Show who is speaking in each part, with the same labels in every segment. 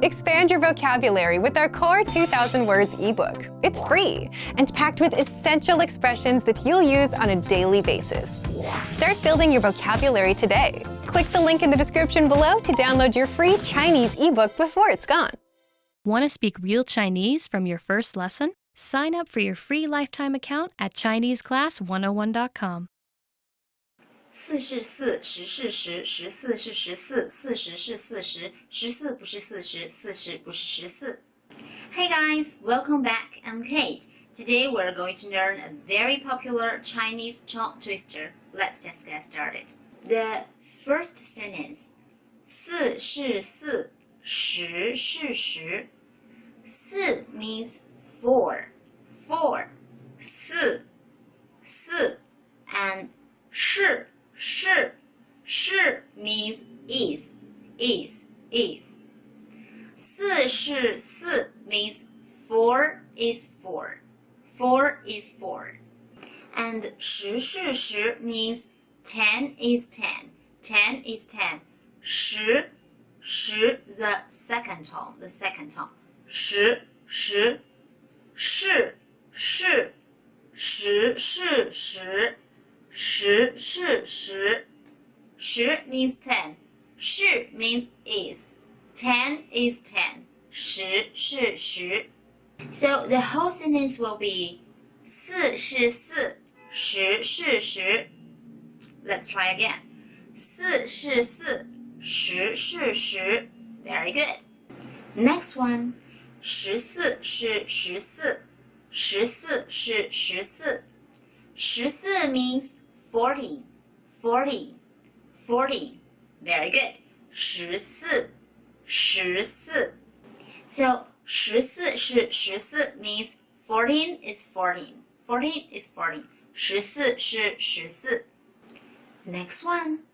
Speaker 1: Expand your vocabulary with our Core 2000 Words ebook. It's free and packed with essential expressions that you'll use on a daily basis. Start building your vocabulary today. Click the link in the description below to download your free Chinese ebook before it's gone.
Speaker 2: Want to speak real Chinese from your first lesson? Sign up for your free lifetime account at ChineseClass101.com.
Speaker 3: 4是4，10是10，14是14，40是40，14不是40，40不是14。Hey guys, welcome back. I'm Kate. Today we're going to learn a very popular Chinese tongue twister. Let's just get started. The first sentence: 4是4，10是10。4 means four, 4, 4, and 是means is. 4是4 means 4 is 4 is 4. And 10是10 means 10 is 10 is 10. 10 the second tone. 10 是10 means 10. 10 means is. 10 is 10. 10是10. So the whole sentence will be 4是4，10是10。Let's try again. 4是4，10是10。Very good. Next one. 14是14，14是14。14 means 40. Very good. 14。So 14是14 means 14 is 14 is 14. 14是14。Next one.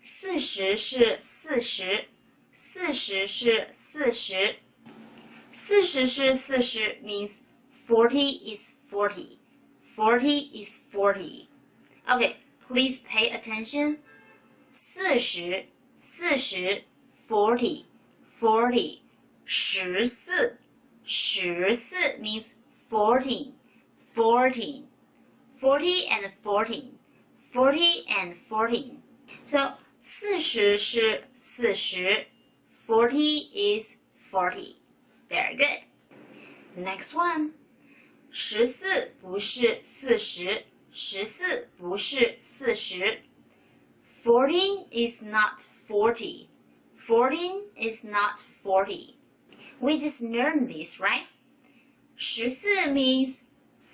Speaker 3: 40是40，40是40。40是40 means 40 is 40 is 40. Okay, please pay attention. 40 40 14 means 14 and 14. So 40是40 40 is 40. Very good. Next one. 14不是40，14不是40。14 is not 40. 14 is not 40. We just learned this, right? 14 means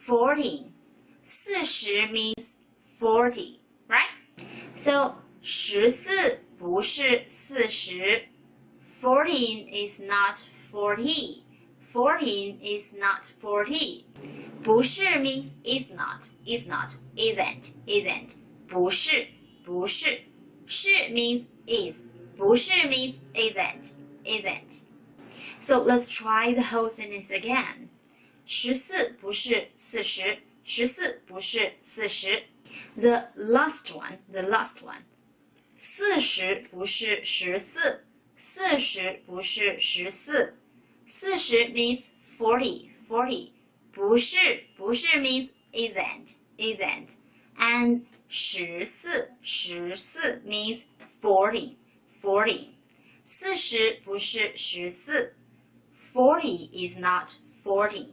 Speaker 3: 14. 40 means 40, right? So 14不是40。14 is not 40. 14 is not 40. 不是 means is not, isn't. 不是。是 means is. 不是 means isn't. So let's try the whole sentence again. 14不是40，14不是40。The last one. 40不是14，40不是14。40 means 40 不是 means isn't. And 14 means 40 40 不是14。40 is not 40.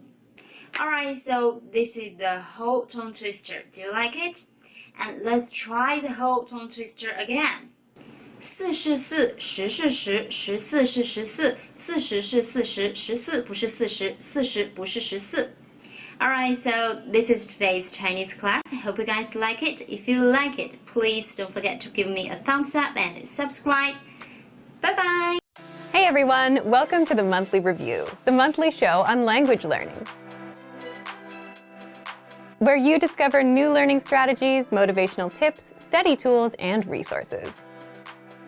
Speaker 3: Alright, so this is the whole tongue twister. Do you like it? And let's try the whole tongue twister again. 4是4，10是10，14是14，40是40，14不是40，40不是14。Alright, so this is today's Chinese class. I hope you guys like it. If you like it, please don't forget to give me a thumbs up and subscribe. Bye bye!
Speaker 1: Hey everyone, welcome to the Monthly Review, the monthly show on language learning, where you discover new learning strategies, motivational tips, study tools, and resources.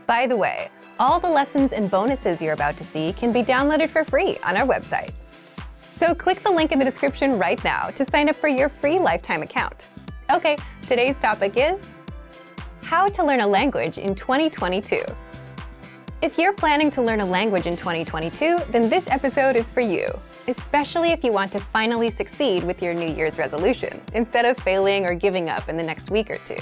Speaker 1: By the way, all the lessons and bonuses you're about to see can be downloaded for free on our website. So click the link in the description right now to sign up for your free lifetime account. Okay, today's topic is how to learn a language in 2022. If you're planning to learn a language in 2022, then this episode is for you, especially if you want to finally succeed with your New Year's resolution, instead of failing or giving up in the next week or two.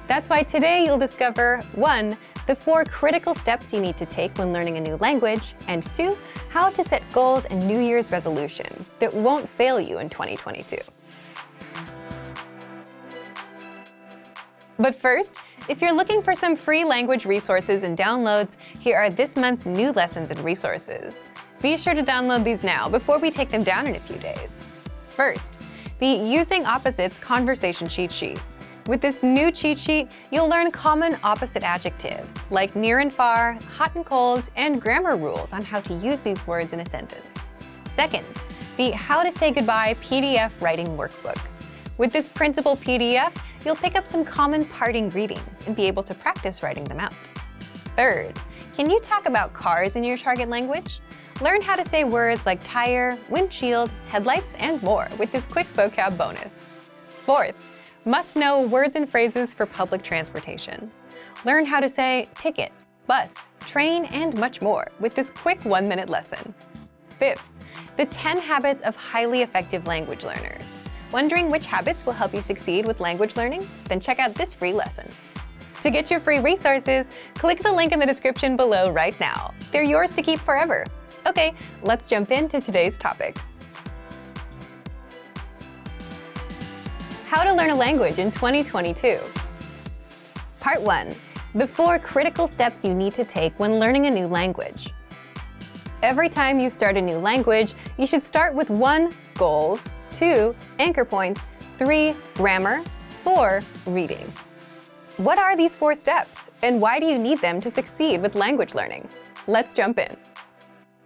Speaker 1: That's why today you'll discover 1. The 4 critical steps you need to take when learning a new language, and 2. How to set goals and New Year's resolutions that won't fail you in 2022. But first, if you're looking for some free language resources and downloads, here are this month's new lessons and resources. Be sure to download these now before we take them down in a few days. First, the Using Opposites Conversation Cheat Sheet. With this new cheat sheet, you'll learn common opposite adjectives like near and far, hot and cold, and grammar rules on how to use these words in a sentence. Second, the How to Say Goodbye PDF Writing Workbook. With this printable PDF, you'll pick up some common parting greetings and be able to practice writing them out. Third, can you talk about cars in your target language? Learn how to say words like tire, windshield, headlights, and more with this quick vocab bonus. Fourth, must know words and phrases for public transportation. Learn how to say ticket, bus, train, and much more with this quick 1-minute lesson. Fifth, the 10 habits of highly effective language learners. Wondering which habits will help you succeed with language learning? Then check out this free lesson. To get your free resources, click the link in the description below right now. They're yours to keep forever. Okay, let's jump into today's topic. How to learn a language in 2022. Part 1. The 4 critical steps you need to take when learning a new language. Every time you start a new language, you should start with 1. Goals, 2. Anchor points, 3. Grammar, 4. Reading. What are these 4 steps, and why do you need them to succeed with language learning? Let's jump in.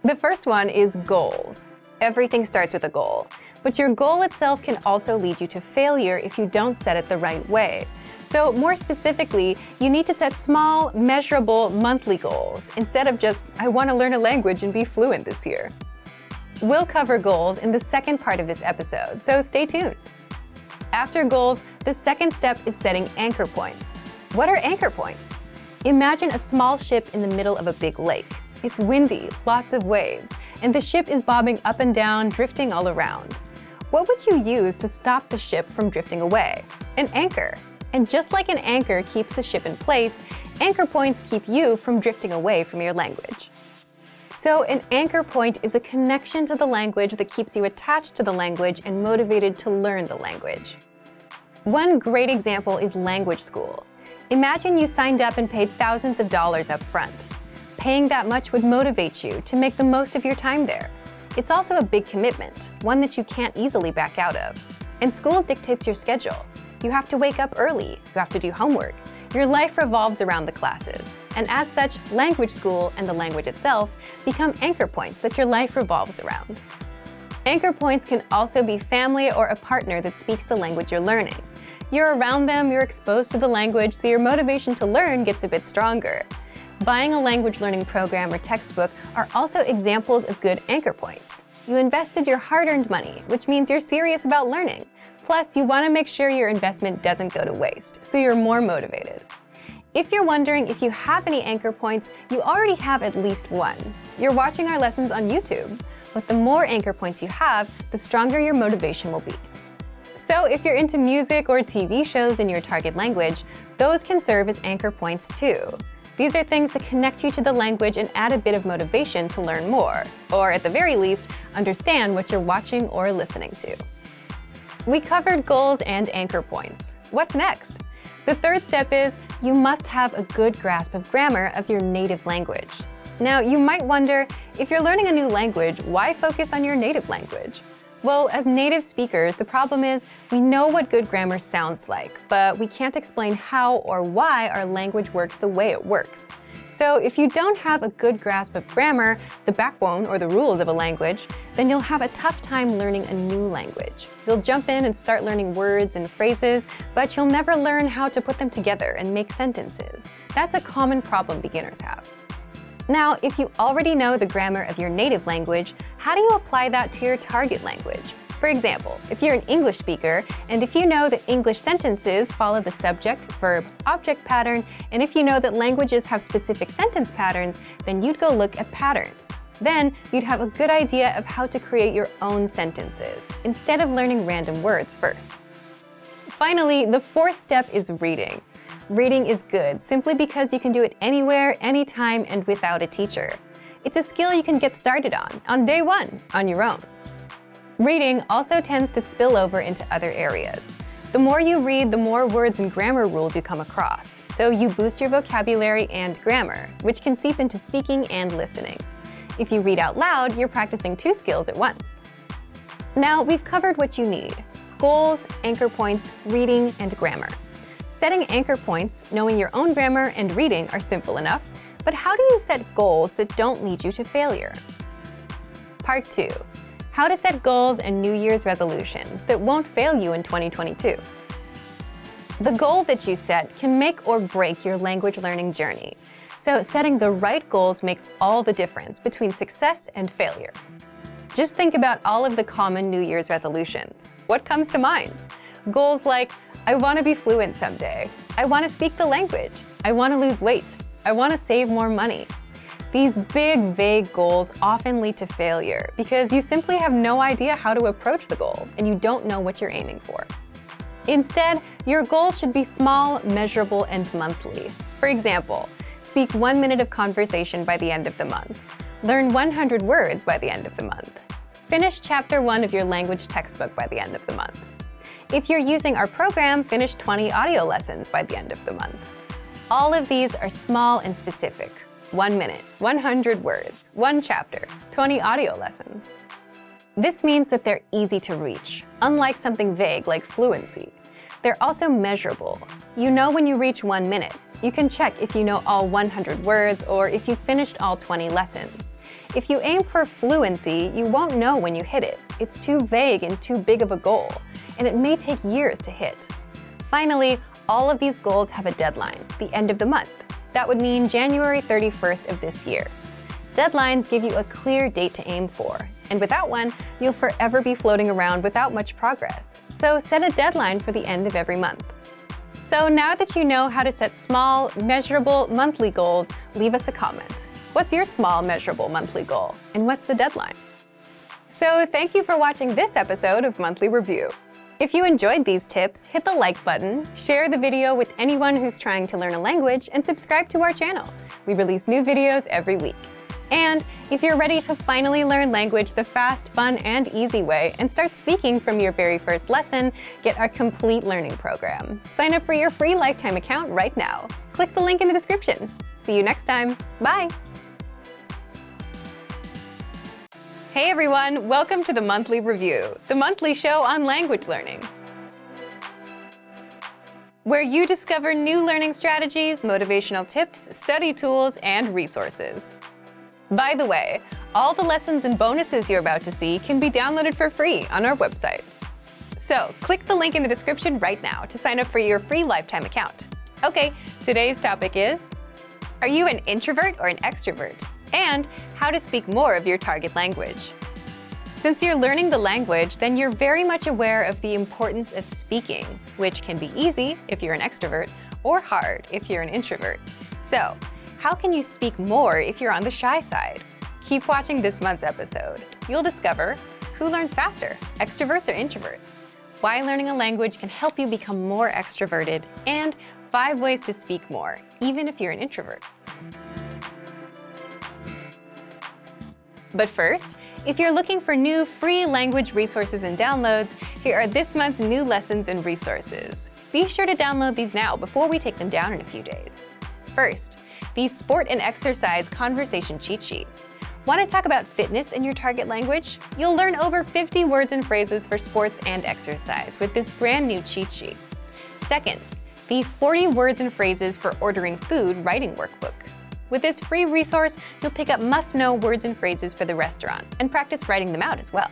Speaker 1: The first one is goals. Everything starts with a goal, but your goal itself can also lead you to failure if you don't set it the right way. So more specifically, you need to set small, measurable monthly goals instead of just, I want to learn a language and be fluent this year. We'll cover goals in the second part of this episode, so stay tuned. After goals, the second step is setting anchor points. What are anchor points? Imagine a small ship in the middle of a big lake. It's windy, lots of waves, and the ship is bobbing up and down, drifting all around. What would you use to stop the ship from drifting away? An anchor. And just like an anchor keeps the ship in place, anchor points keep you from drifting away from your language. So an anchor point is a connection to the language that keeps you attached to the language and motivated to learn the language. One great example is language school. Imagine you signed up and paid thousands of dollars up front. Paying that much would motivate you to make the most of your time there. It's also a big commitment, one that you can't easily back out of. And school dictates your schedule. You have to wake up early, you have to do homework. Your life revolves around the classes. And as such, language school and the language itself become anchor points that your life revolves around. Anchor points can also be family or a partner that speaks the language you're learning. You're around them, you're exposed to the language, so your motivation to learn gets a bit stronger. Buying a language learning program or textbook are also examples of good anchor points. You invested your hard-earned money, which means you're serious about learning. Plus, you want to make sure your investment doesn't go to waste, so you're more motivated. If you're wondering if you have any anchor points, you already have at least one. You're watching our lessons on YouTube. But the more anchor points you have, the stronger your motivation will be. So if you're into music or TV shows in your target language, those can serve as anchor points too. These are things that connect you to the language and add a bit of motivation to learn more, or at the very least, understand what you're watching or listening to. We covered goals and anchor points. What's next? The third step is you must have a good grasp of grammar of your native language. Now, you might wonder, if you're learning a new language, why focus on your native language? Well, as native speakers, the problem is we know what good grammar sounds like, but we can't explain how or why our language works the way it works. So if you don't have a good grasp of grammar, the backbone or the rules of a language, then you'll have a tough time learning a new language. You'll jump in and start learning words and phrases, but you'll never learn how to put them together and make sentences. That's a common problem beginners have. Now, if you already know the grammar of your native language, how do you apply that to your target language? For example, if you're an English speaker, and if you know that English sentences follow the subject, verb, object pattern, and if you know that languages have specific sentence patterns, then you'd go look at patterns. Then you'd have a good idea of how to create your own sentences, instead of learning random words first. Finally, the fourth step is reading. Reading is good simply because you can do it anywhere, anytime, and without a teacher. It's a skill you can get started on day one, on your own. Reading also tends to spill over into other areas. The more you read, the more words and grammar rules you come across, so you boost your vocabulary and grammar, which can seep into speaking and listening. If you read out loud, you're practicing two skills at once. Now, we've covered what you need: goals, anchor points, reading, and grammar. Setting anchor points, knowing your own grammar, and reading are simple enough, but how do you set goals that don't lead you to failure? Part 2. How to set goals and New Year's resolutions that won't fail you in 2022. The goal that you set can make or break your language learning journey, so setting the right goals makes all the difference between success and failure. Just think about all of the common New Year's resolutions. What comes to mind? Goals like, I want to be fluent someday. I want to speak the language. I want to lose weight. I want to save more money. These big, vague goals often lead to failure because you simply have no idea how to approach the goal and you don't know what you're aiming for. Instead, your goals should be small, measurable, and monthly. For example, speak 1 minute of conversation by the end of the month. Learn 100 words by the end of the month. Finish Chapter 1 of your language textbook by the end of the month. If you're using our program, finish 20 audio lessons by the end of the month. All of these are small and specific. 1 minute, 100 words, 1 chapter, 20 audio lessons. This means that they're easy to reach, unlike something vague like fluency. They're also measurable. You know when you reach 1 minute. You can check if you know all 100 words or if you finished all 20 lessons. If you aim for fluency, you won't know when you hit it. It's too vague and too big of a goal, and it may take years to hit. Finally, all of these goals have a deadline, the end of the month. That would mean January 31st of this year. Deadlines give you a clear date to aim for, and without one, you'll forever be floating around without much progress. So set a deadline for the end of every month. So now that you know how to set small, measurable monthly goals, leave us a comment. What's your small, measurable monthly goal, and what's the deadline? So thank you for watching this episode of Monthly Review. If you enjoyed these tips, hit the like button, share the video with anyone who's trying to learn a language, and subscribe to our channel. We release new videos every week. And if you're ready to finally learn language the fast, fun, and easy way and start speaking from your very first lesson, get our complete learning program. Sign up for your free lifetime account right now. Click the link in the description. See you next time. Bye! Hey everyone, welcome to the Monthly Review, the monthly show on language learning, where you discover new learning strategies, motivational tips, study tools, and resources. By the way, all the lessons and bonuses you're about to see can be downloaded for free on our website. So click the link in the description right now to sign up for your free lifetime account. Okay, today's topic is, are you an introvert or an extrovert? And how to speak more of your target language. Since you're learning the language, then you're very much aware of the importance of speaking, which can be easy if you're an extrovert or hard if you're an introvert. So, how can you speak more if you're on the shy side? Keep watching this month's episode. You'll discover who learns faster, extroverts or introverts, why learning a language can help you become more extroverted, and 5 ways to speak more, even if you're an introvert. But first, if you're looking for new free language resources and downloads, here are this month's new lessons and resources. Be sure to download these now before we take them down in a few days. First, the Sport and Exercise Conversation Cheat Sheet. Want to talk about fitness in your target language? You'll learn over 50 words and phrases for sports and exercise with this brand new cheat sheet. Second, the 40 words and phrases for ordering food writing workbook. With this free resource, you'll pick up must-know words and phrases for the restaurant and practice writing them out as well.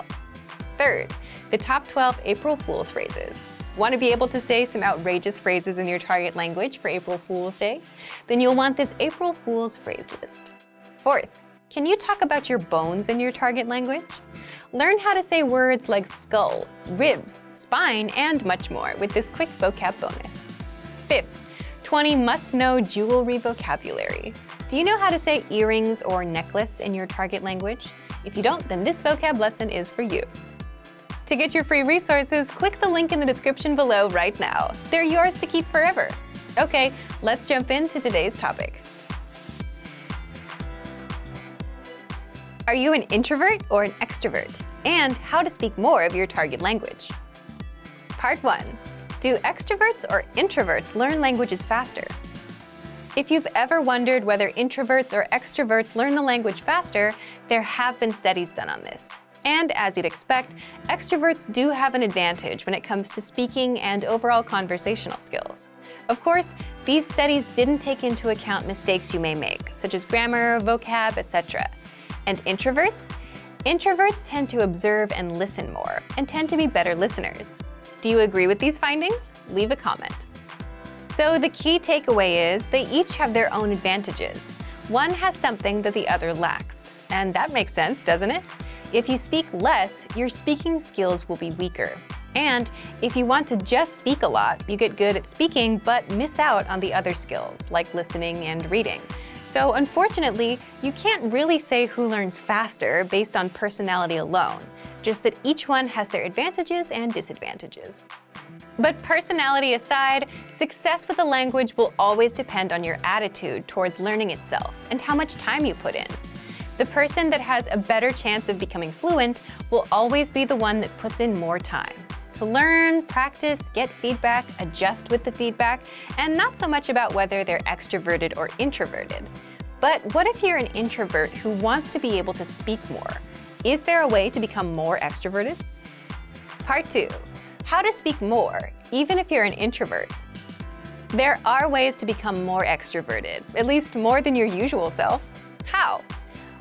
Speaker 1: Third, the top 12 April Fool's phrases. Want to be able to say some outrageous phrases in your target language for April Fool's Day? Then you'll want this April Fool's phrase list. Fourth, can you talk about your bones in your target language? Learn how to say words like skull, ribs, spine, and much more with this quick vocab bonus. 5th, 20 must-know jewelry vocabulary. Do you know how to say earrings or necklace in your target language? If you don't, then this vocab lesson is for you. To get your free resources, click the link in the description below right now. They're yours to keep forever. Okay, let's jump into today's topic. Are you an introvert or an extrovert? And how to speak more of your target language. Part 1. Do extroverts or introverts learn languages faster? If you've ever wondered whether introverts or extroverts learn the language faster, there have been studies done on this. And as you'd expect, extroverts do have an advantage when it comes to speaking and overall conversational skills. Of course, these studies didn't take into account mistakes you may make, such as grammar, vocab, etc. And introverts? Introverts tend to observe and listen more, and tend to be better listeners. Do you agree with these findings? Leave a comment. So the key takeaway is they each have their own advantages. One has something that the other lacks. And that makes sense, doesn't it? If you speak less, your speaking skills will be weaker. And if you want to just speak a lot, you get good at speaking but miss out on the other skills, like listening and reading. So unfortunately, you can't really say who learns faster based on personality alone, just that each one has their advantages and disadvantages. But personality aside, success with a language will always depend on your attitude towards learning itself and how much time you put in. The person that has a better chance of becoming fluent will always be the one that puts in more time to learn, practice, get feedback, adjust with the feedback, and not so much about whether they're extroverted or introverted. But what if you're an introvert who wants to be able to speak more? Is there a way to become more extroverted? Part 2. How to speak more, even if you're an introvert. There are ways to become more extroverted, at least more than your usual self. How?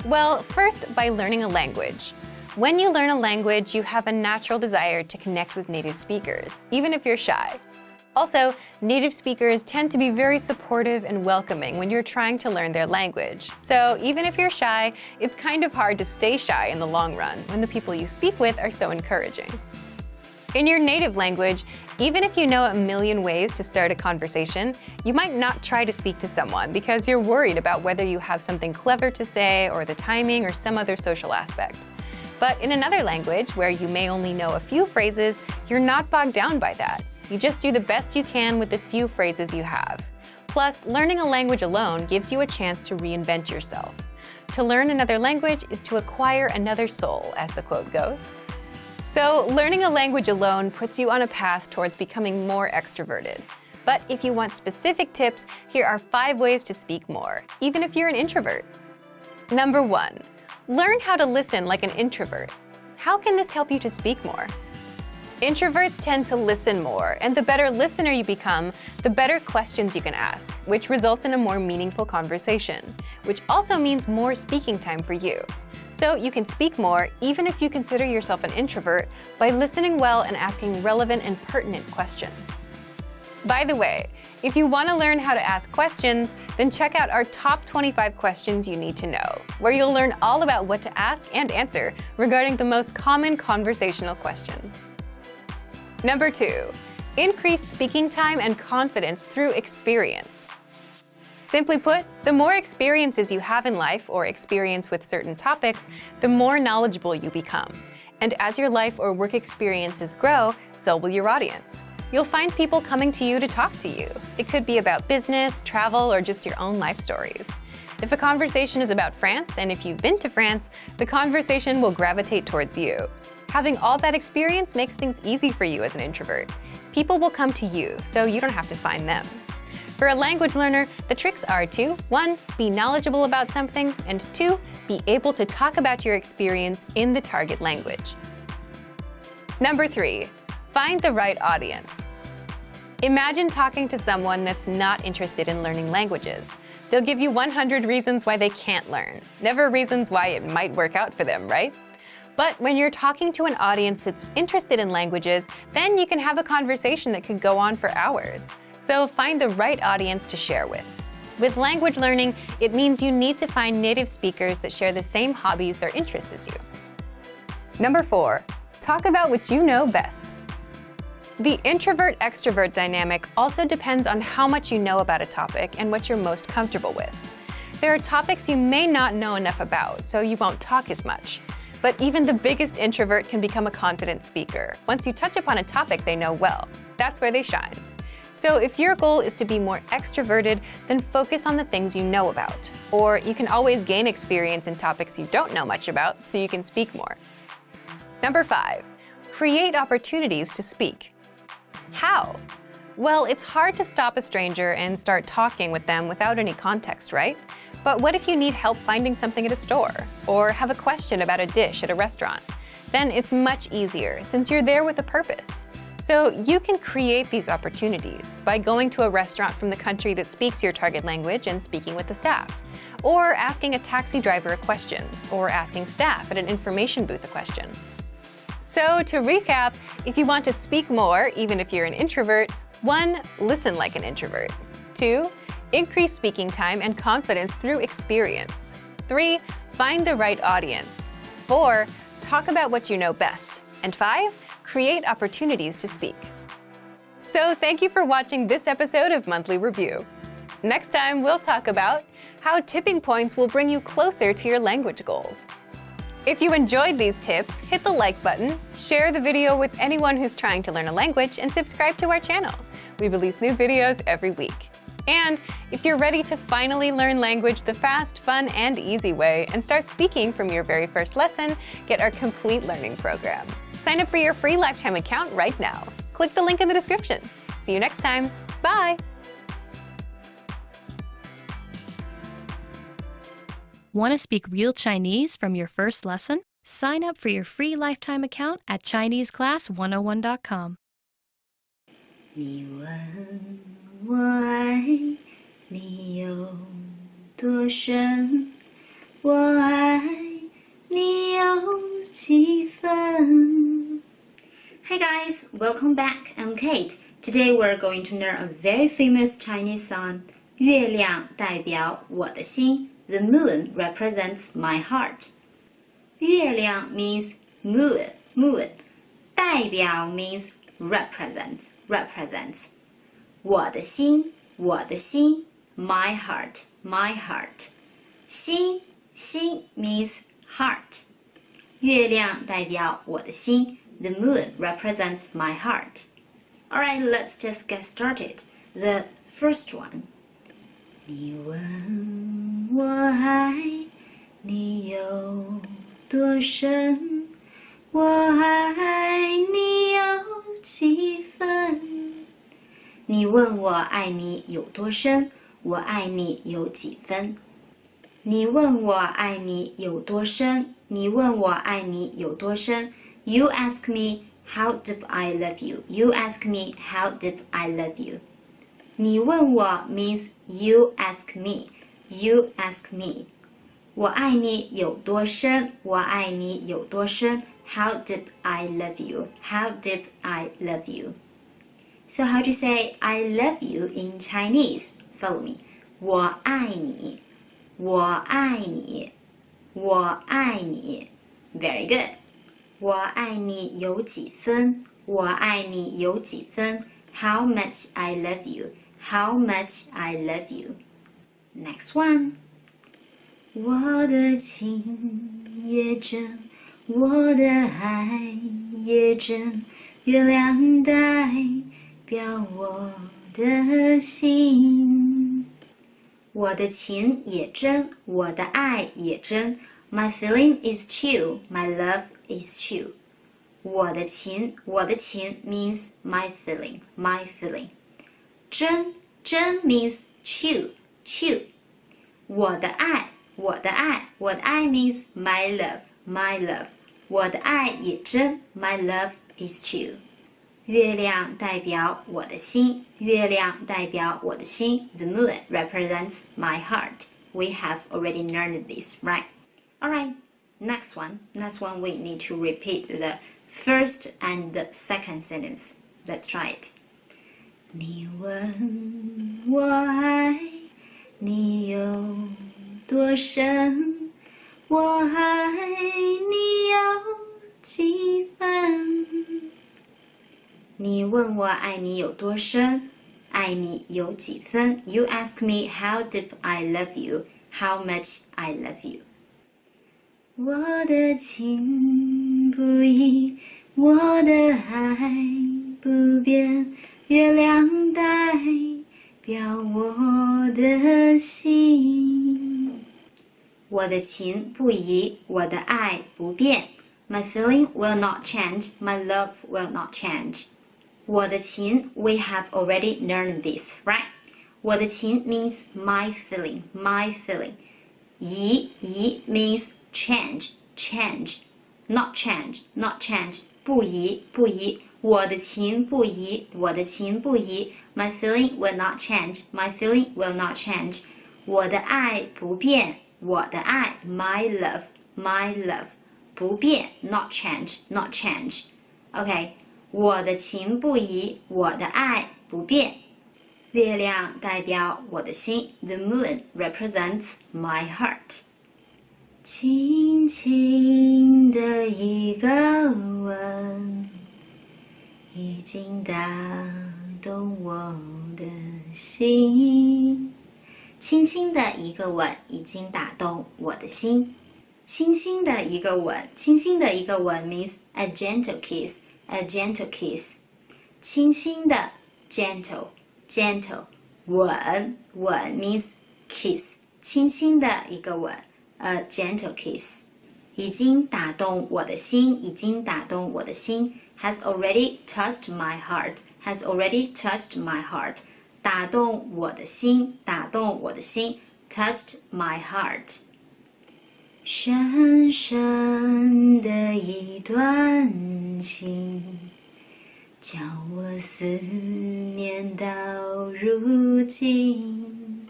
Speaker 1: Well, first, by learning a language. When you learn a language, you have a natural desire to connect with native speakers, even if you're shy. Also, native speakers tend to be very supportive and welcoming when you're trying to learn their language. So even if you're shy, it's kind of hard to stay shy in the long run when the people you speak with are so encouraging. In your native language, even if you know a million ways to start a conversation, you might not try to speak to someone because you're worried about whether you have something clever to say or the timing or some other social aspect. But in another language, where you may only know a few phrases, you're not bogged down by that. You just do the best you can with the few phrases you have. Plus, learning a language alone gives you a chance to reinvent yourself. To learn another language is to acquire another soul, as the quote goes. So, learning a language alone puts you on a path towards becoming more extroverted. But if you want specific tips, here are 5 ways to speak more, even if you're an introvert. Number 1. Learn how to listen like an introvert. How can this help you to speak more? Introverts tend to listen more, and the better listener you become, the better questions you can ask, which results in a more meaningful conversation, which also means more speaking time for you. So you can speak more, even if you consider yourself an introvert, by listening well and asking relevant and pertinent questions. By the way, if you want to learn how to ask questions, then check out our top 25 questions you need to know, where you'll learn all about what to ask and answer regarding the most common conversational questions. Number 2, increase speaking time and confidence through experience. Simply put, the more experiences you have in life or experience with certain topics, the more knowledgeable you become. And as your life or work experiences grow, so will your audience. You'll find people coming to you to talk to you. It could be about business, travel, or just your own life stories. If a conversation is about France, and if you've been to France, the conversation will gravitate towards you. Having all that experience makes things easy for you as an introvert. People will come to you, so you don't have to find them. For a language learner, the tricks are to 1. Be knowledgeable about something, and 2. Be able to talk about your experience in the target language. Number 3. Find the right audience. Imagine talking to someone that's not interested in learning languages. They'll give you 100 reasons why they can't learn, never reasons why it might work out for them, right? But when you're talking to an audience that's interested in languages, then you can have a conversation that could go on for hours. So find the right audience to share with. With language learning, it means you need to find native speakers that share the same hobbies or interests as you. Number 4, talk about what you know best. The introvert-extrovert dynamic also depends on how much you know about a topic and what you're most comfortable with. There are topics you may not know enough about, so you won't talk as much. But even the biggest introvert can become a confident speaker once you touch upon a topic they know well. That's where they shine. So if your goal is to be more extroverted, then focus on the things you know about. Or you can always gain experience in topics you don't know much about so you can speak more. Number 5, create opportunities to speak. How? Well, it's hard to stop a stranger and start talking with them without any context, right? But what if you need help finding something at a store, or have a question about a dish at a restaurant? Then it's much easier since you're there with a purpose. So you can create these opportunities by going to a restaurant from the country that speaks your target language and speaking with the staff, or asking a taxi driver a question, or asking staff at an information booth a question. So to recap, if you want to speak more, even if you're an introvert, 1, listen like an introvert. 2, increase speaking time and confidence through experience. 3, find the right audience. 4, talk about what you know best. And 5, create opportunities to speak. So thank you for watching this episode of Monthly Review. Next time, we'll talk about how tipping points will bring you closer to your language goals. If you enjoyed these tips, hit the like button, share the video with anyone who's trying to learn a language, and subscribe to our channel. We release new videos every week. And if you're ready to finally learn language the fast, fun, and easy way and start speaking from your very first lesson, get our complete learning program. Sign up for your free lifetime account right now. Click the link in the description. See you next time. Bye!
Speaker 2: Want to speak real Chinese from your first lesson? Sign up for your free lifetime account at ChineseClass101.com.
Speaker 3: 你问我爱你有多深，我爱你有几分。Hey guys, welcome back. I'm Kate. Today we're going to learn a very famous Chinese song. 月亮代表我的心. The moon represents my heart. 月亮 means moon. 代表 means represents. 我的心 my heart. 心 means heart. 月亮代表我的心 The moon represents my heart. Alright, let's just get started. The first one. 你问我爱你有多深，我爱你有几分。你问我爱你有多深，我爱你有几分。你问我爱你有多深，你问我爱你有多深。You ask me how deep I love you. You ask me how deep I love you. 你问我 means you ask me. You ask me. 我爱你有多深，我爱你有多深。How deep I love you. How deep I love you. So how do you say I love you in Chinese? Follow me. 我爱你，我爱你，我爱你。Very good. 我爱你有几分？我爱你有几分？ How much I love you. How much I love you. Next one. 我的情也真，我的爱也真，月亮代表我的心。我的情也真，我的爱也真。My feeling is true, my love is true. 我的情 means my feeling, my feeling. 真 means true. 我的爱 means my love, my love. 我的爱也真 my love is true. 月亮代表我的心，月亮代表我的心。The moon represents my heart. We have already learned this, right? Alright, next one. Next one we need to repeat the first and the second sentence. Let's try it. 你问我爱你有多深，我爱你有几你问我爱你有多深，爱你有几分。You ask me how deep I love you, how much I love you. 我的情不移，我的爱不变，月亮代表我的心。我的情不移，我的爱不变。My feeling will not change, my love will not change. 我的情 we have already learned this, right? 我的情 means my feeling, my feeling. 移 means change, not change, not change. 不移，我的情不移，我的情不移。My feeling will not change, my feeling will not change. 我的爱不变，我的爱 my love, my love. 不变 not change, not change. OK, 我的情不移，我的爱不变。月亮代表我的心 The moon represents my heart. 轻轻的一个吻，已经打动我的心。轻轻的一个吻，已经打动我的心。轻轻的一个吻，轻轻的一个吻 means a gentle kiss, a gentle kiss. 轻轻的 gentle, gentle. 吻 means kiss. 轻轻的一个吻 a gentle kiss. 已经打动我的心，已经打动我的心 has already touched my heart, has already touched my heart. 打动我的心，打动我的心 touched my heart. 深深的一段情，叫我思念到如今。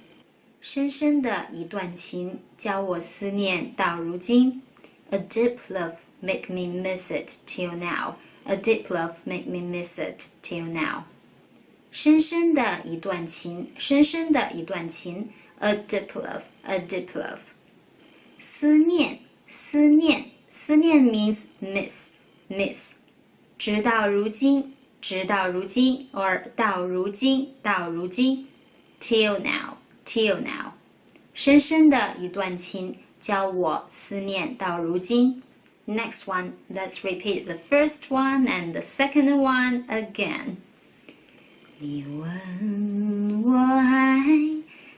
Speaker 3: 深深的一段情，叫我思念到如今。A deep love make me miss it till now. A deep love make me miss it till now. 深深的一段情，深深的一段情。A deep love, a deep love. 思念，思念，思念 means miss. 直到如今，直到如今 or 到如今，到如今 till now, till now. 深深的一段情，叫我思念到如今。Next one, let's repeat the first one and the second one again. 你问我爱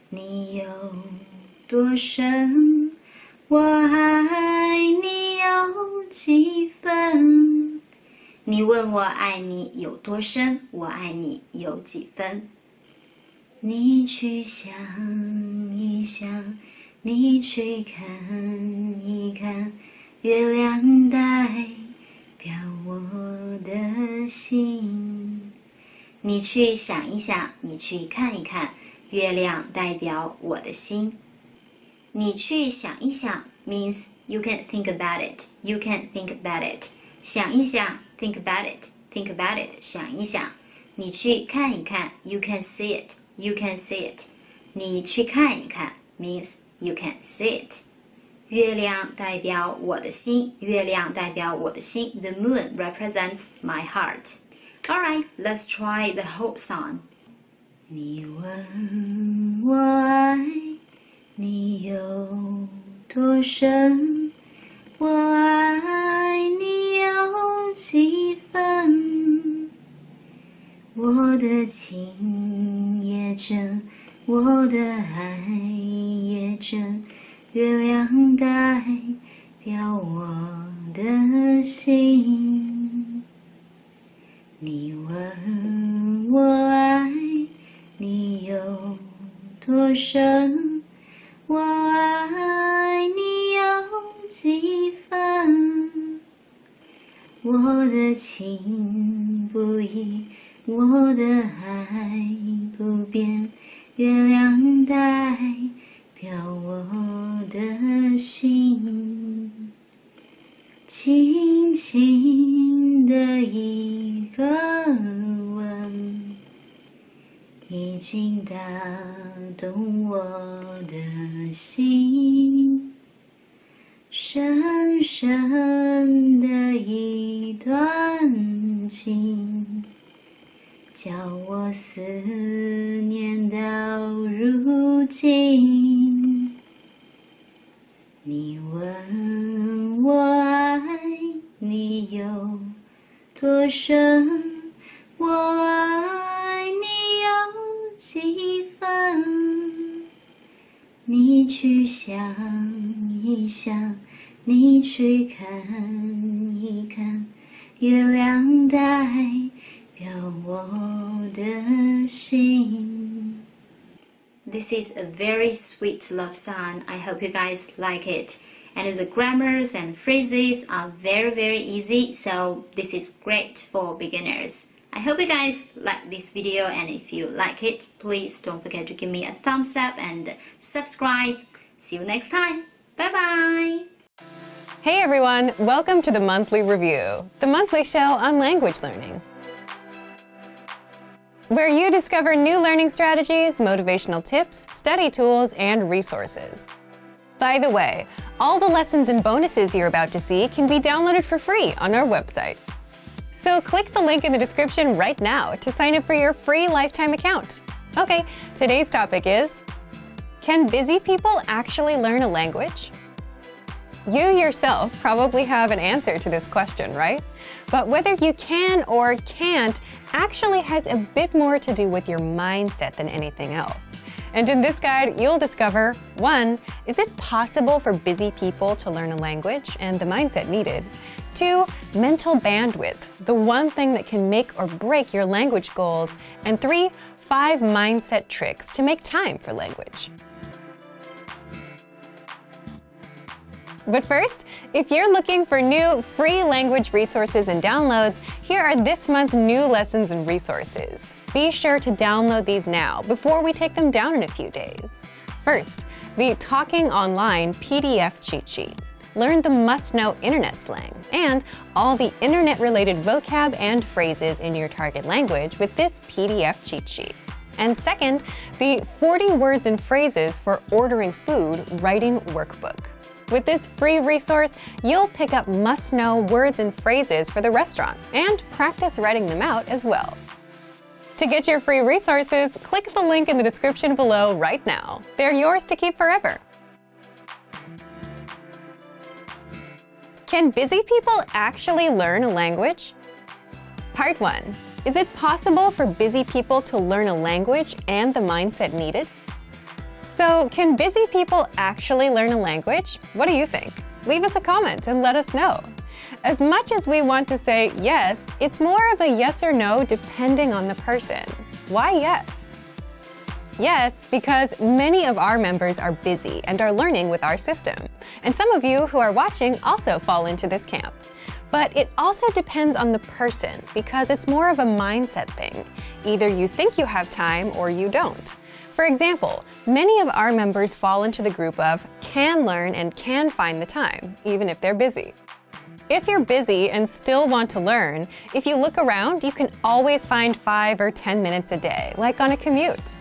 Speaker 3: 你有多深，我爱你有几分？你问我爱你有多深，我爱你有几分？你去想一想，你去看一看，月亮代表我的心。你去想一想，你去看一看，月亮代表我的心。你去想一想 means you can think about it, you can think about it. 想一想 think about it, think about it. 想一想。你去看一看 you can see it, you can see it. 你去看一看 means you can see it. 月亮代表我的心，月亮代表我的心。The moon represents my heart. Alright, let's try the whole song. 你问我爱你有多深，我爱你有几分？我的情也真，我的爱也真，月亮代表我的心。你问我爱你有多深，我爱你有几分？我的情不移，我的爱不变，月亮代表我的心。轻轻的一个吻，已经打动我的心。深深的一段情，叫我思念到如今。你问我爱你有多深，我爱你有几分？你去想一想，你去看一看，月亮代表我的心。This is a very sweet love song. I hope you guys like it. And the grammars and phrases are very easy, so this is great for beginners. I hope you guys like this video, and if you like it, please don't forget to give me a thumbs up and subscribe. See you next time. Bye bye.
Speaker 1: Hey everyone, welcome to the Monthly Review, the monthly show on language learning, where you discover new learning strategies, motivational tips, study tools, and resources. By the way, all the lessons and bonuses you're about to see can be downloaded for free on our website. So click the link in the description right now to sign up for your free lifetime account. Okay, today's topic is, can busy people actually learn a language? You yourself probably have an answer to this question, right? But whether you can or can't actually has a bit more to do with your mindset than anything else. And in this guide, you'll discover 1. Is it possible for busy people to learn a language and the mindset needed? 2. Mental bandwidth, the one thing that can make or break your language goals. And 3. 5 mindset tricks to make time for language. But first, if you're looking for new free language resources and downloads, here are this month's new lessons and resources. Be sure to download these now before we take them down in a few days. First, the Talking Online PDF cheat sheet. Learn the must-know internet slang and all the internet-related vocab and phrases in your target language with this PDF cheat sheet. And second, the 40 words and phrases for ordering food writing workbook. With this free resource, you'll pick up must-know words and phrases for the restaurant and practice writing them out as well. To get your free resources, click the link in the description below right now. They're yours to keep forever. Can busy people actually learn a language? Part 1. Is it possible for busy people to learn a language and the mindset needed? So, can busy people actually learn a language? What do you think? Leave us a comment and let us know. As much as we want to say yes, it's more of a yes or no depending on the person. Why yes? Yes, because many of our members are busy and are learning with our system. And some of you who are watching also fall into this camp. But it also depends on the person because it's more of a mindset thing. Either you think you have time or you don't. For example, many of our members fall into the group of can learn and can find the time, even if they're busy. If you're busy and still want to learn, if you look around, you can always find 5 or 10 minutes a day, like on a commute.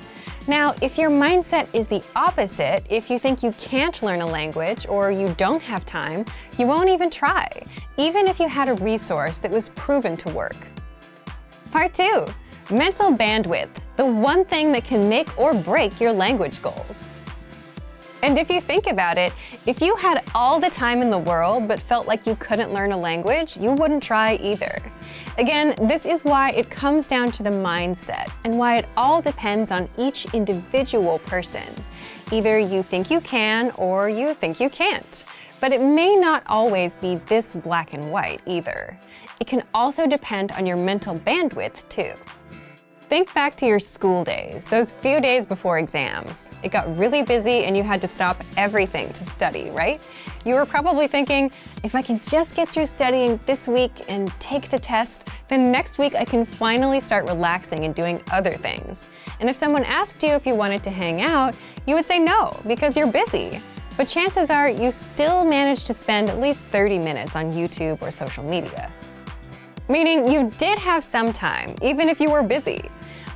Speaker 1: Now, if your mindset is the opposite, if you think you can't learn a language or you don't have time, you won't even try, even if you had a resource that was proven to work. Part 2. Mental bandwidth, the one thing that can make or break your language goals. And if you think about it, if you had all the time in the world but felt like you couldn't learn a language, you wouldn't try either. Again, this is why it comes down to the mindset and why it all depends on each individual person. Either you think you can or you think you can't. But it may not always be this black and white either. It can also depend on your mental bandwidth too. Think back to your school days, those few days before exams. It got really busy and you had to stop everything to study, right? You were probably thinking, if I can just get through studying this week and take the test, then next week I can finally start relaxing and doing other things. And if someone asked you if you wanted to hang out, you would say no, because you're busy. But chances are you still managed to spend at least 30 minutes on YouTube or social media. Meaning you did have some time, even if you were busy.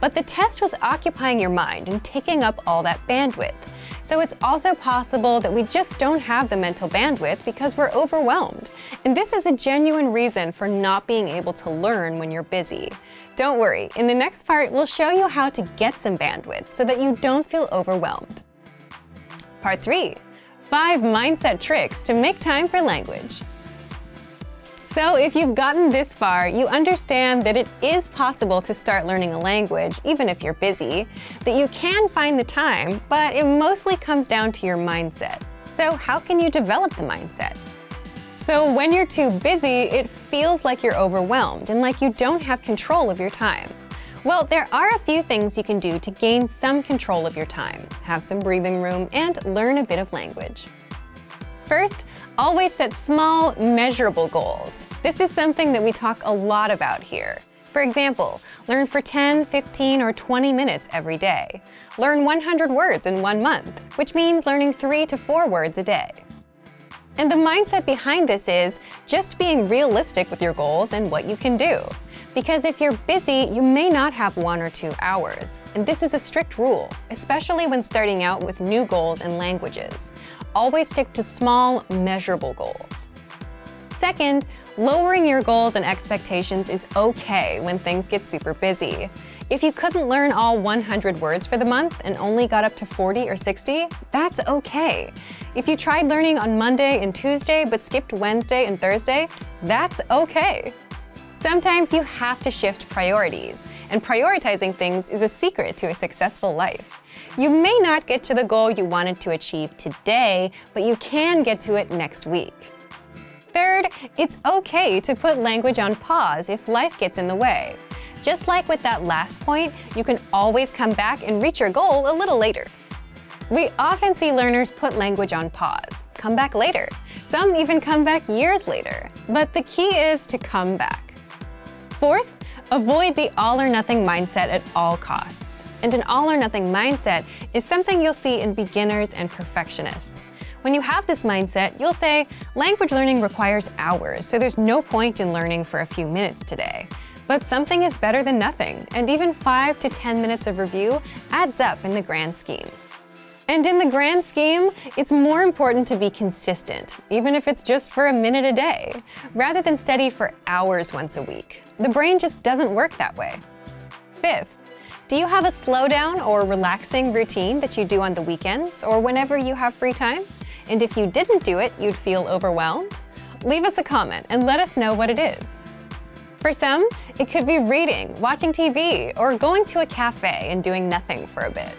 Speaker 1: but the test was occupying your mind and taking up all that bandwidth. So it's also possible that we just don't have the mental bandwidth because we're overwhelmed. And this is a genuine reason for not being able to learn when you're busy. Don't worry, in the next part, we'll show you how to get some bandwidth so that you don't feel overwhelmed. Part 3. 5 mindset tricks to make time for language. So if you've gotten this far, you understand that it is possible to start learning a language, even if you're busy, that you can find the time, but it mostly comes down to your mindset. So how can you develop the mindset? So when you're too busy, it feels like you're overwhelmed and like you don't have control of your time. Well, there are a few things you can do to gain some control of your time, have some breathing room, and learn a bit of language. First, always set small, measurable goals. This is something that we talk a lot about here. For example, learn for 10, 15, or 20 minutes every day. Learn 100 words in 1 month, which means learning 3 to 4 words a day. And the mindset behind this is just being realistic with your goals and what you can do. Because if you're busy, you may not have 1 or 2 hours. And this is a strict rule, especially when starting out with new goals and languages. Always stick to small, measurable goals. Second, lowering your goals and expectations is okay when things get super busy. If you couldn't learn all 100 words for the month and only got up to 40 or 60, that's okay. If you tried learning on Monday and Tuesday but skipped Wednesday and Thursday, that's okay. Sometimes you have to shift priorities, and prioritizing things is a secret to a successful life. You may not get to the goal you wanted to achieve today, but you can get to it next week. Third, it's okay to put language on pause if life gets in the way. Just like with that last point, you can always come back and reach your goal a little later. We often see learners put language on pause, come back later. Some even come back years later. But the key is to come back. Fourth, avoid the all-or-nothing mindset at all costs. And an all-or-nothing mindset is something you'll see in beginners and perfectionists. When you have this mindset, you'll say, language learning requires hours, so there's no point in learning for a few minutes today. But something is better than nothing, and even 5 to 10 minutes of review adds up in the grand scheme. And in the grand scheme, it's more important to be consistent, even if it's just for a minute a day, rather than study for hours once a week. The brain just doesn't work that way. Fifth, do you have a slowdown or relaxing routine that you do on the weekends or whenever you have free time? And if you didn't do it, you'd feel overwhelmed? Leave us a comment and let us know what it is. For some, it could be reading, watching TV, or going to a cafe and doing nothing for a bit.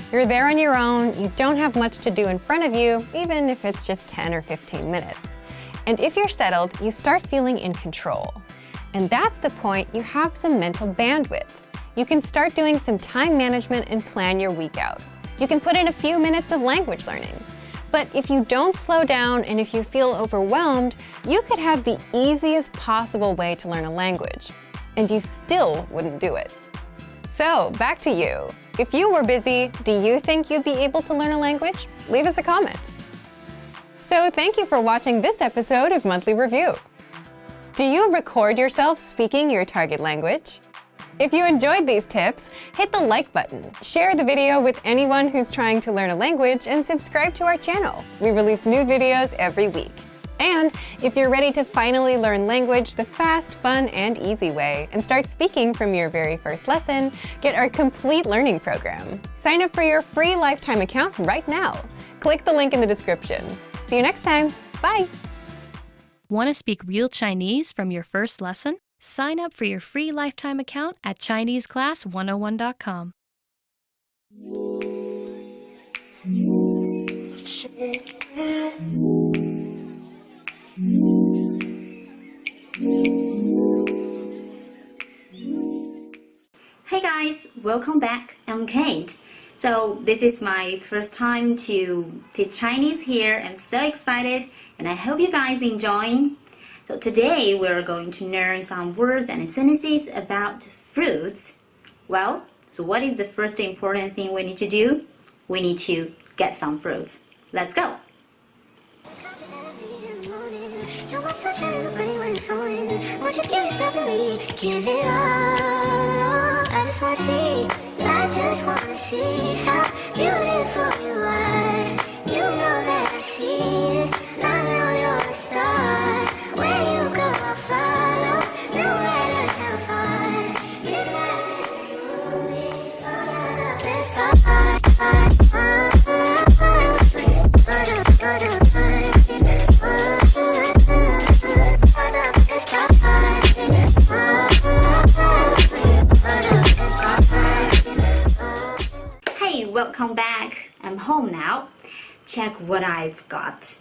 Speaker 1: You're there on your own, you don't have much to do in front of you, even if it's just 10 or 15 minutes. And if you're settled, you start feeling in control. And that's the point you have some mental bandwidth. You can start doing some time management and plan your week out. You can put in a few minutes of language learning. But if you don't slow down and if you feel overwhelmed, you could have the easiest possible way to learn a language. And you still wouldn't do it. So, back to you. If you were busy, do you think you'd be able to learn a language? Leave us a comment. So, thank you for watching this episode of Monthly Review. Do you record yourself speaking your target language? If you enjoyed these tips, hit the like button, share the video with anyone who's trying to learn a language, and subscribe to our channel. We release new videos every week. And if you're ready to finally learn language the fast, fun, and easy way and start speaking from your very first lesson, get our complete learning program. Sign up for your free lifetime account right now. Click the link in the description. See you next time. Bye!
Speaker 2: Want to speak real Chinese from your first lesson? Sign up for your free lifetime account at ChineseClass101.com.
Speaker 3: Hey guys, welcome back. I'm Kate. So this is my first time to teach Chinese here. I'm so excited and I hope you guys enjoying. So today we're going to learn some words and sentences about fruits. Well, so what is the first important thing we need to do? We need to get some fruits. Let's go.
Speaker 4: Won't you give yourself to me? Give it all. just wanna see, I just wanna see how beautiful you are. You know that I see it, I know you're a star. Where you go, I'll follow, no matter how far. If I visit you, all of the best part.
Speaker 3: Hey, welcome back. I'm home now. Check what I've got.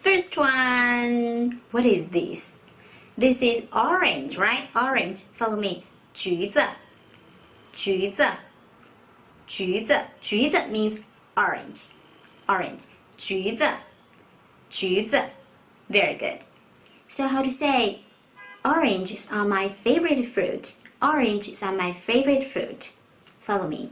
Speaker 3: First one, what is this? This is orange, right? Orange. Follow me. 橘子，橘子，橘子，橘子 means orange. Orange. 橘子，橘子. Very good. So how to say oranges are my favorite fruit? Oranges are my favorite fruit. Follow me.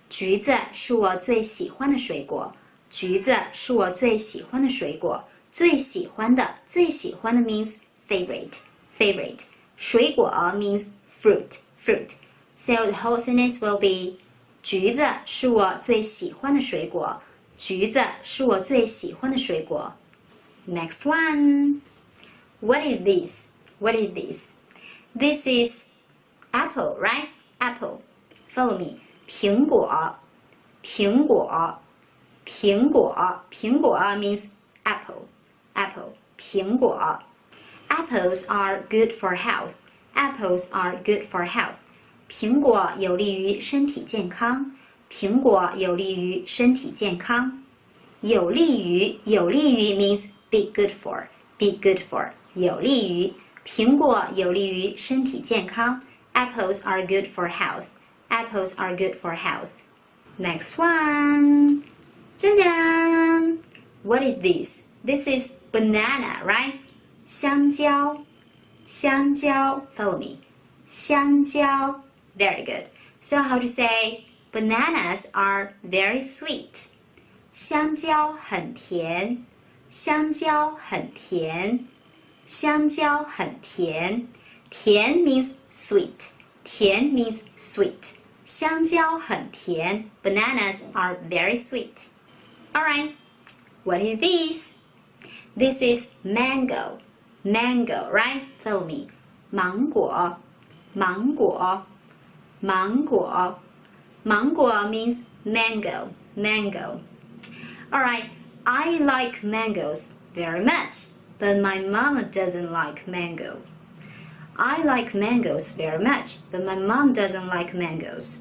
Speaker 3: 橘子是我最喜欢的水果。橘子是我最喜欢的水果。最喜欢的，最喜欢的 means favorite. Favorite. 水果 means fruit. Fruit. So the whole sentence will be 橘子是我最喜欢的水果。橘子是我最喜欢的水果。Next one. What is this? What is this? This is apple, right? Apple. Follow me. 苹果，苹果，苹果，苹果 means apple. Apple. 苹果。Apples are good for health. Apples are good for health. 苹果有利于身体健康。苹果有利于身体健康。有利于，有利于 means be good for. Be good for. 有利于。苹果有利于身体健康。Apples are good for health. Apples are good for health. Next one. 锵锵 What is this? This is banana, right? 香蕉，香蕉 Follow me. 香蕉 Very good. So how to say bananas are very sweet? 香蕉很甜，香蕉很甜，香蕉很甜。甜 means sweet. 甜 means sweet. 香蕉很甜。Bananas are very sweet. Alright, what is this? This is mango. Mango, right? Follow me. 芒果，芒果，芒果。芒果 means mango. Mango. Alright, I like mangoes very much, but my mama doesn't like mango. I like mangoes very much, but my mom doesn't like mangoes.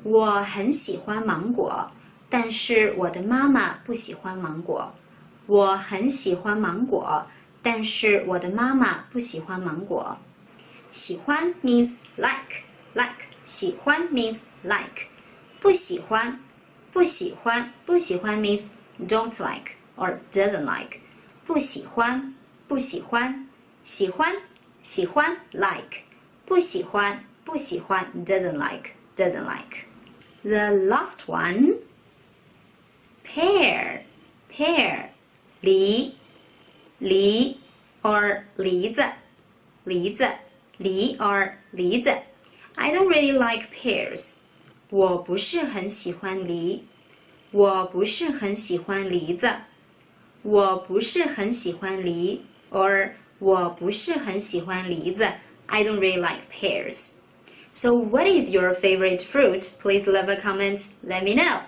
Speaker 3: 我很喜欢芒果，但是我的妈妈不喜欢芒果。我很喜欢芒果，但是我的妈妈不喜欢芒果。喜欢 means like.喜欢 means like. 不喜欢，不喜欢，不喜欢 means don't like or doesn't like. 不喜欢，不喜欢，喜欢，喜欢 like. 不喜欢，不喜欢 doesn't like. The last one. Pear. Pear. 梨 or 梨子 or 梨子 I don't really like pears. 我不是很喜欢梨。我不是很喜欢梨子。我不是很喜欢梨 or 我不是很喜欢梨子 I don't really like pears. So what is your favorite fruit? Please leave a comment. Let me know.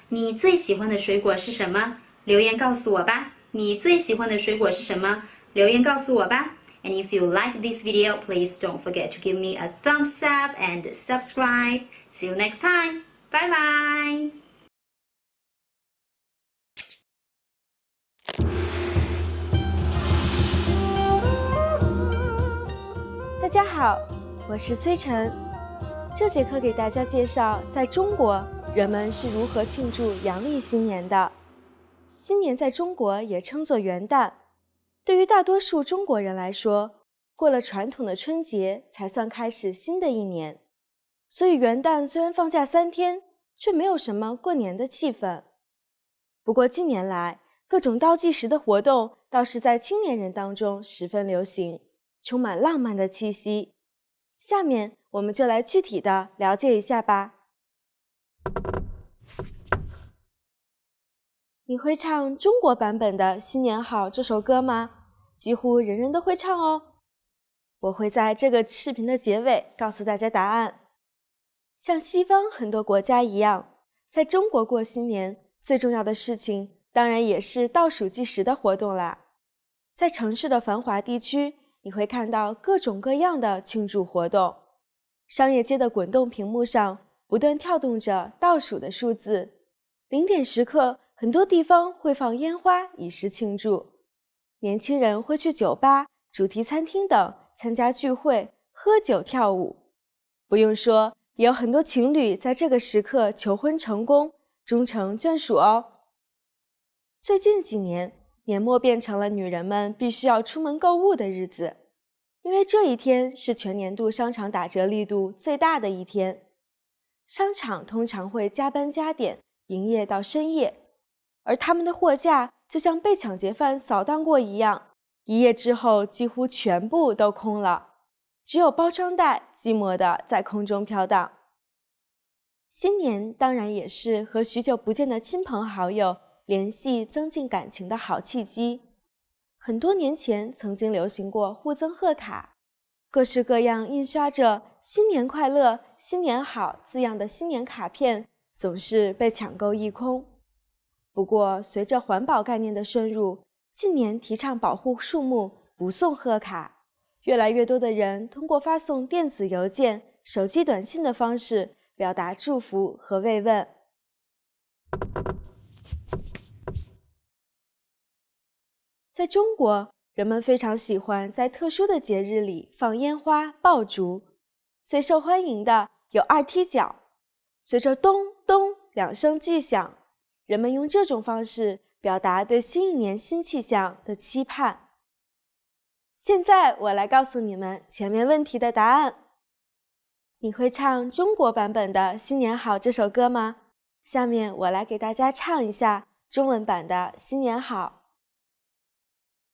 Speaker 3: 你最喜欢的水果是什么？留言告诉我吧。你最喜欢的水果是什么？留言告诉我吧。And if you like this video, please don't forget to give me a thumbs up and subscribe. See you next time. Bye bye.
Speaker 5: 大家好，我是崔晨。这节课给大家介绍，在中国人们是如何庆祝阳历新年的。新年在中国也称作元旦。对于大多数中国人来说，过了传统的春节才算开始新的一年。所以元旦虽然放假3天，却没有什么过年的气氛。不过近年来，各种倒计时的活动倒是在青年人当中十分流行，充满浪漫的气息。下面我们就来具体的了解一下吧。你会唱中国版本的《新年好》这首歌吗？几乎人人都会唱哦。我会在这个视频的结尾告诉大家答案。像西方很多国家一样，在中国过新年最重要的事情当然也是倒数计时的活动啦。在城市的繁华地区，你会看到各种各样的庆祝活动。商业街的滚动屏幕上不断跳动着倒数的数字，0点时刻，很多地方会放烟花以示庆祝。年轻人会去酒吧、主题餐厅等参加聚会、喝酒跳舞。不用说，也有很多情侣在这个时刻求婚成功，终成眷属哦。最近几年，年末变成了女人们必须要出门购物的日子，因为这一天是全年度商场打折力度最大的一天。商场通常会加班加点，营业到深夜，而他们的货架就像被抢劫犯扫荡过一样，一夜之后几乎全部都空了，只有包装袋寂寞地在空中飘荡。新年当然也是和许久不见的亲朋好友联系增进感情的好契机。很多年前曾经流行过互赠贺卡，各式各样印刷着新年快乐、新年好字样的新年卡片总是被抢购一空。不过随着环保概念的深入，近年提倡保护树木，不送贺卡，越来越多的人通过发送电子邮件、手机短信的方式表达祝福和慰问。在中国，人们非常喜欢在特殊的节日里放烟花、爆竹，最受欢迎的有二踢脚。随着咚咚两声巨响，人们用这种方式表达对新一年新气象的期盼。现在我来告诉你们前面问题的答案。你会唱中国版本的《新年好》这首歌吗？下面我来给大家唱一下中文版的《新年好》。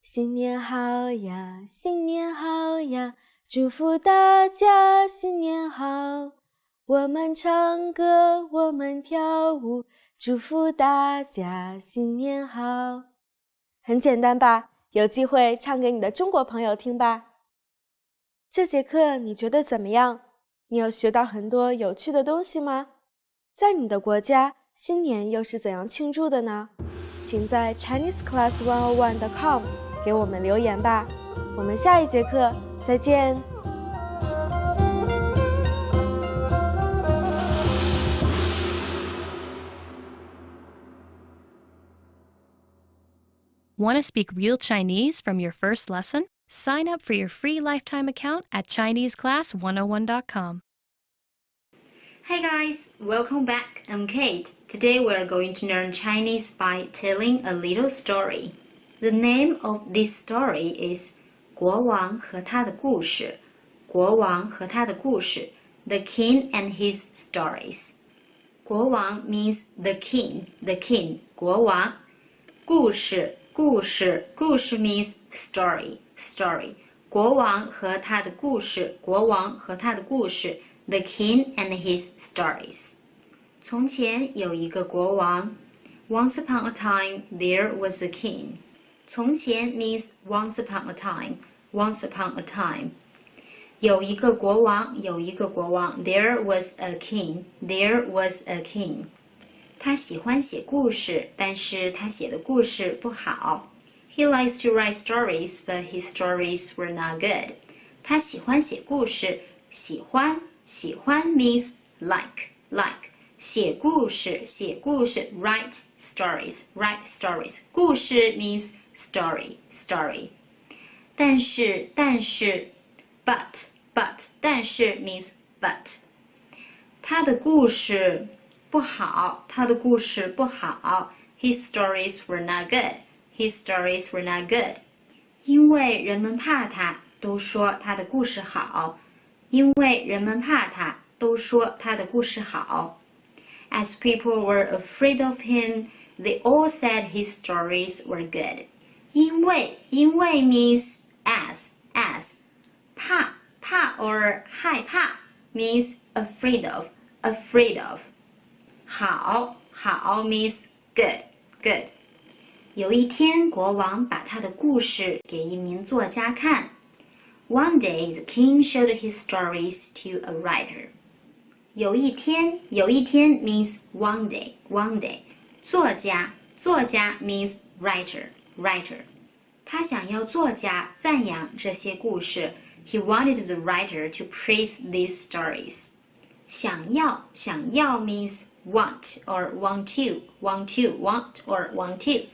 Speaker 5: 新年好呀，新年好呀，祝福大家新年好。我们唱歌，我们跳舞，祝福大家新年好。很简单吧？有机会唱给你的中国朋友听吧。这节课你觉得怎么样？你有学到很多有趣的东西吗？在你的国家，新年又是怎样庆祝的呢？请在 ChineseClass101.com 给我们留言吧。我们下一节课再见。
Speaker 2: Want to speak real Chinese from your first lesson? Sign up for your free lifetime account at ChineseClass101.com.
Speaker 3: Hey guys, welcome back. I'm Kate. Today we're going to learn Chinese by telling a little story. The name of this story is 国王和他的故事。国王和他的故事。The King and His Stories. 国王 means the king, 国王。故事means story. 国王和他的故事。The King and His Stories. 从前有一个国王。Once upon a time, there was a king. 从前 means once upon a time. 有一个国王。There was a king. 他喜欢写故事，但是他写的故事不好。He likes to write stories, but his stories were not good. 他喜欢写故事，喜欢 means like. 写故事 write stories. 故事 means story. 但是 but 但是 means but. 他的故事不好。His stories were not good. 因为人们怕他，都说他的故事好。As people were afraid of him, they all said his stories were good. 因为 means as. 怕 or 害怕 means afraid of, afraid of. 好 means good, good. 有一天，国王把他的故事给一名作家看。One day, the king showed his stories to a writer. 有一天 means one day, one day. 作家 means writer, writer. 他想要作家赞扬这些故事。He wanted the writer to praise these stories. 想要 means want or want to, want or want to.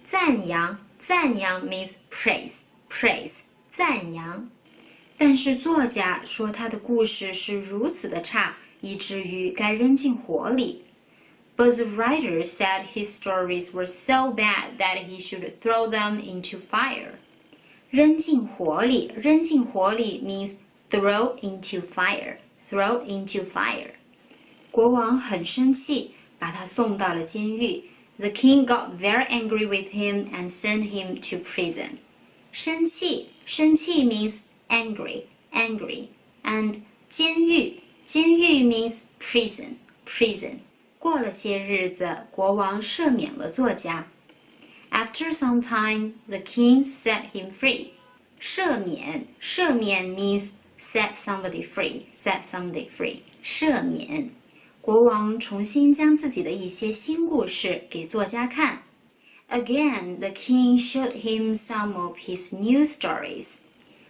Speaker 3: 赞扬 means praise, praise, 赞扬。但是作家说他的故事是如此的差，以至于该扔进火里。But the writer said his stories were so bad that he should throw them into fire. 扔进火里 means throw into fire, throw into fire. 国王很生气，把他送到了监狱。The king got very angry with him and sent him to prison. 生气 means angry, angry. And 监狱 means prison, prison. 过了些日子，国王赦免了作家。After some time, the king set him free. 赦免 means set somebody free, set somebody free. 赦免。国王重新将自己的一些新故事给作家看。Again, the king showed him some of his new stories.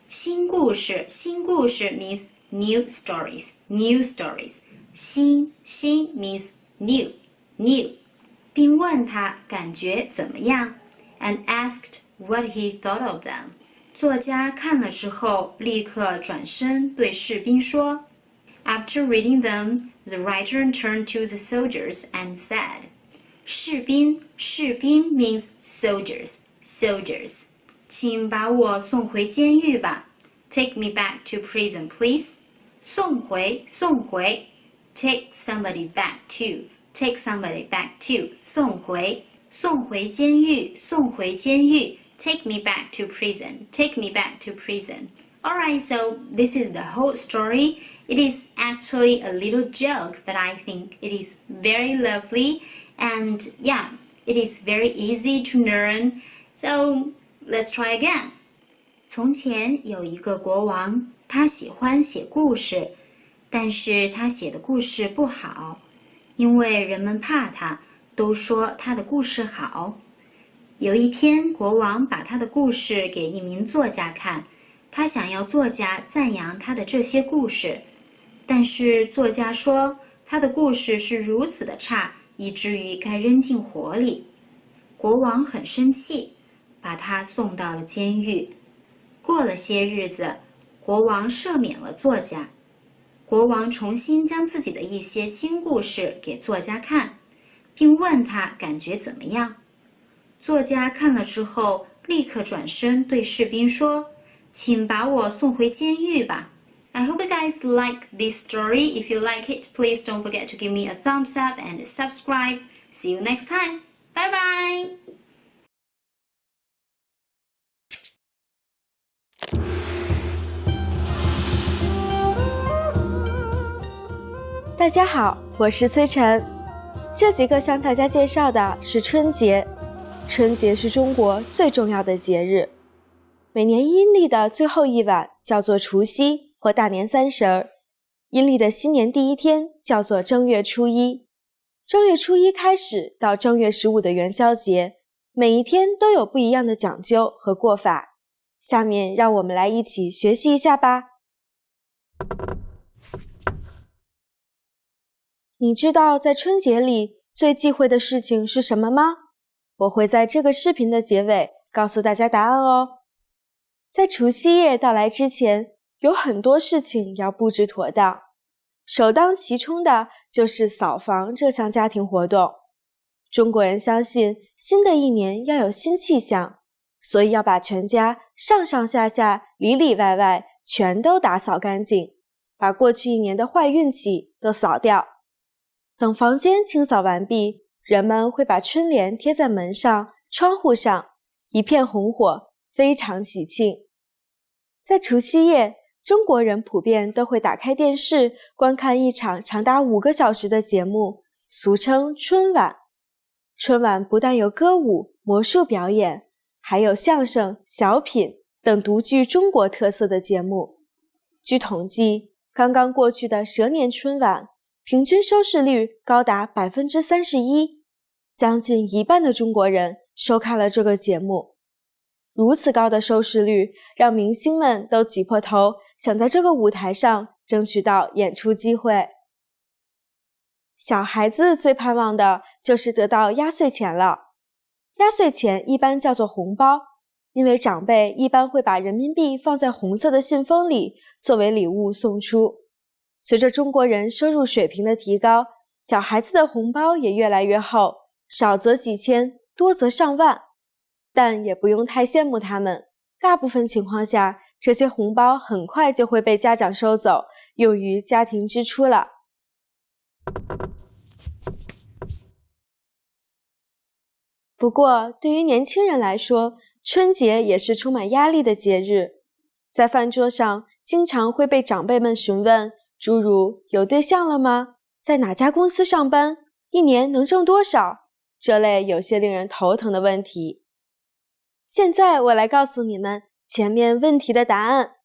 Speaker 3: 新故事 means new stories, new stories. 新 means new, new. 并问他感觉怎么样 and asked what he thought of them. 作家看了之后，立刻转身对士兵说。After reading them, the writer turned to the soldiers and said, 士兵 means soldiers, soldiers. 请把我送回监狱吧。Take me back to prison, please. 送回 Take somebody back to, take somebody back to. 送回监狱 Take me back to prison, take me back to prison. Alright, so this is the whole story. It is actually a little joke, but I think it is very lovely. And yeah, it is very easy to learn. So let's try again. 从前有一个国王，他喜欢写故事，但是他写的故事不好，因为人们怕他，都说他的故事好。有一天，国王把他的故事给一名作家看，他想要作家赞扬他的这些故事，但是作家说他的故事是如此的差，以至于该扔进火里。国王很生气，把他送到了监狱。过了些日子，国王赦免了作家。国王重新将自己的一些新故事给作家看，并问他感觉怎么样。作家看了之后，立刻转身对士兵说，请把我送回监狱吧。I hope you guys like this story. If you like it, please don't forget to give me a thumbs up and subscribe. See you next time. Bye bye!
Speaker 5: 大家好，我是崔晨。这节课向大家介绍的是春节。春节是中国最重要的节日，每年阴历的最后一晚叫做除夕或大年三十儿，阴历的新年第一天叫做正月初一。正月初一开始到正月15的元宵节，每一天都有不一样的讲究和过法。下面让我们来一起学习一下吧。你知道在春节里最忌讳的事情是什么吗？我会在这个视频的结尾告诉大家答案哦。在除夕夜到来之前，有很多事情要布置妥当，首当其冲的就是扫房这项家庭活动。中国人相信新的一年要有新气象，所以要把全家上上下下里里外外全都打扫干净，把过去一年的坏运气都扫掉。等房间清扫完毕，人们会把春联贴在门上、窗户上，一片红火，非常喜庆。在除夕夜，中国人普遍都会打开电视观看一场长达5个小时的节目，俗称春晚。春晚不但有歌舞、魔术表演，还有相声、小品等独具中国特色的节目。据统计，刚刚过去的蛇年春晚，平均收视率高达 31%， 将近一半的中国人收看了这个节目。如此高的收视率，让明星们都挤破头，想在这个舞台上争取到演出机会。小孩子最盼望的就是得到压岁钱了。压岁钱一般叫做红包，因为长辈一般会把人民币放在红色的信封里，作为礼物送出。随着中国人收入水平的提高，小孩子的红包也越来越厚，少则几千，多则上万。但也不用太羡慕他们，大部分情况下，这些红包很快就会被家长收走，用于家庭支出了。不过，对于年轻人来说，春节也是充满压力的节日。在饭桌上，经常会被长辈们询问，诸如有对象了吗？在哪家公司上班？一年能挣多少？这类有些令人头疼的问题。现在我来告诉你们前面问题的答案。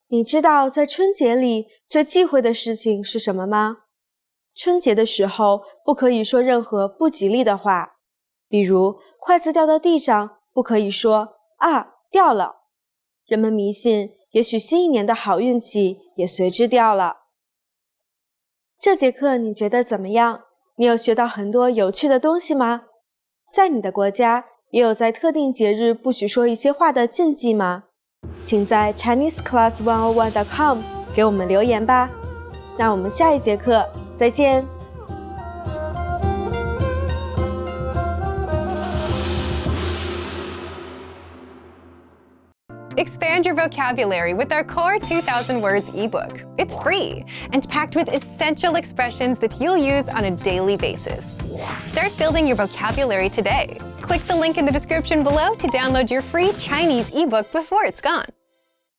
Speaker 5: 你知道在春节里最忌讳的事情是什么吗？春节的时候不可以说任何不吉利的话，比如筷子掉到地上，不可以说啊，掉了。人们迷信，也许新一年的好运气也随之掉了。这节课你觉得怎么样？你有学到很多有趣的东西吗？在你的国家也有在特定节日不许说一些话的禁忌吗？请在 ChineseClass101.com 给我们留言吧。那我们下一节课再见。
Speaker 1: Expand your vocabulary with our Core 2000 Words ebook. It's free and packed with essential expressions that you'll use on a daily basis. Start building your vocabulary today. Click the link in the description below to download your free Chinese ebook before it's gone.